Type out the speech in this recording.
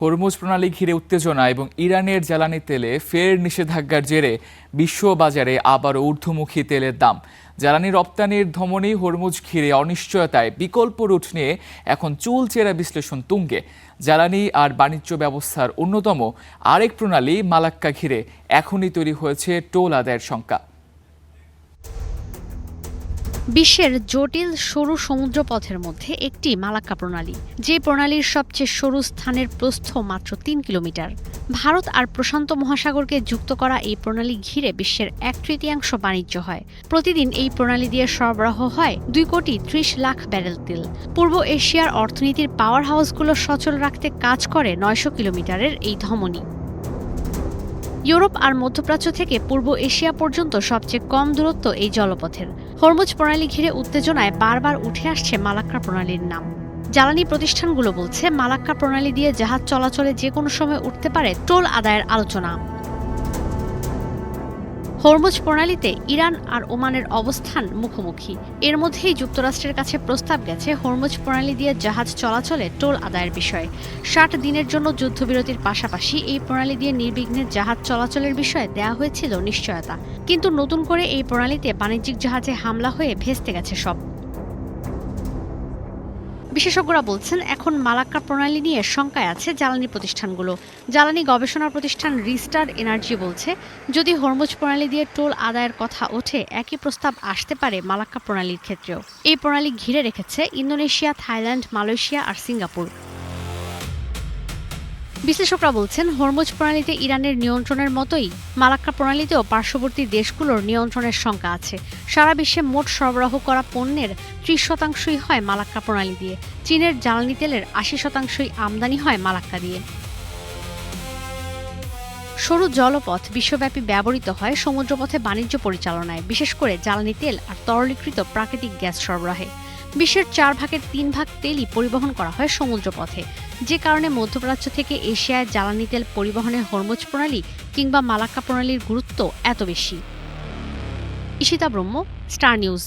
Hormuz প্রণালী ঘিরে উত্তেজনা এবং ইরানের জ্বালানি তেলে ফের নিষেধাজ্ঞার জেরে বিশ্ববাজারে আবারও ঊর্ধ্বমুখী তেলের দাম। জ্বালানি রপ্তানির ধমনী হরমুজ ঘিরে অনিশ্চয়তায় বিকল্প রুট নিয়ে এখন চুলচেরা বিশ্লেষণ তুঙ্গে। জ্বালানি আর বাণিজ্য ব্যবস্থার অন্যতম আরেক প্রণালী মালাক্কা ঘিরে এখনই তৈরি হয়েছে টোল আদায়ের শঙ্কা। বিশ্বের জটিল সরু সমুদ্রপথের মধ্যে একটি মালাক্কা প্রণালী, যে প্রণালীর সবচেয়ে সরু স্থানের প্রস্থ মাত্র ৩ কিলোমিটার। ভারত আর প্রশান্ত মহাসাগরকে যুক্ত করা এই প্রণালী ঘিরে বিশ্বের ১/৩ বাণিজ্য হয়। প্রতিদিন এই প্রণালী দিয়ে সরবরাহ হয় ২,৩০,০০,০০০ ব্যারেল তেল। পূর্ব এশিয়ার অর্থনীতির পাওয়ার হাউসগুলো সচল রাখতে কাজ করে ৯০০ কিলোমিটারের এই ধমনী। ইউরোপ আর মধ্যপ্রাচ্য থেকে পূর্ব এশিয়া পর্যন্ত সবচেয়ে কম দূরত্ব এই জলপথের। হরমুজ প্রণালী ঘিরে উত্তেজনায় বারবার উঠে আসছে মালাক্কা প্রণালীর নাম। জ্বালানি প্রতিষ্ঠানগুলো বলছে, মালাক্কা প্রণালী দিয়ে জাহাজ চলাচলে যে কোনো সময় উঠতে পারে টোল আদায়ের আলোচনা। হরমুজ প্রণালীতে ইরান আর ওমানের অবস্থান মুখোমুখি। এর মধ্যেই যুক্তরাষ্ট্রের কাছে প্রস্তাব গেছে হরমুজ প্রণালী দিয়ে জাহাজ চলাচলে টোল আদায়ের বিষয়ে। ৬০ দিনের জন্য যুদ্ধবিরতির পাশাপাশি এই প্রণালী দিয়ে নির্বিঘ্নে জাহাজ চলাচলের বিষয়ে দেয়া হয়েছিল নিশ্চয়তা। কিন্তু নতুন করে এই প্রণালীতে বাণিজ্যিক জাহাজে হামলা হয়ে ভেস্তে গেছে সব। বিশেষজ্ঞরা বলছেন, এখন মালাক্কা প্রণালী নিয়ে শঙ্কায় আছে জ্বালানি প্রতিষ্ঠানগুলো। জ্বালানি গবেষণা প্রতিষ্ঠান রিস্টার এনার্জি বলছে, যদি হরমুজ প্রণালী দিয়ে টোল আদায়ের কথা ওঠে, একই প্রস্তাব আসতে পারে মালাক্কা প্রণালীর ক্ষেত্রেও। এই প্রণালী ঘিরে রেখেছে ইন্দোনেশিয়া, থাইল্যান্ড, মালয়েশিয়া আর সিঙ্গাপুর। বিশ্লেষকরা বলছেন, হরমুজ প্রণালীতে ইরানের নিয়ন্ত্রণের মতোই মালাক্কা প্রণালীতেও পার্শ্ববর্তী দেশগুলোর নিয়ন্ত্রণের শঙ্কা আছে। সারা বিশ্বে মোট সরবরাহ করা পণ্যের ৩০% হয় মালাক্কা প্রণালী দিয়ে। চীনের জ্বালানি তেলের ৮০% আমদানি হয় মালাক্কা দিয়ে। সরু জলপথ বিশ্বব্যাপী ব্যবহৃত হয় সমুদ্রপথে বাণিজ্য পরিচালনায়, বিশেষ করে জ্বালানি তেল আর তরলীকৃত প্রাকৃতিক গ্যাস সরবরাহে। বিশ্বের ৪/৩ তেলই পরিবহন করা হয় সমুদ্রপথে, যে কারণে মধ্যপ্রাচ্য থেকে এশিয়ায় জ্বালানি তেল পরিবহনে হরমুজ প্রণালী কিংবা মালাক্কা প্রণালীর গুরুত্ব এত বেশি। ঈশিতা ব্রহ্ম, স্টার নিউজ।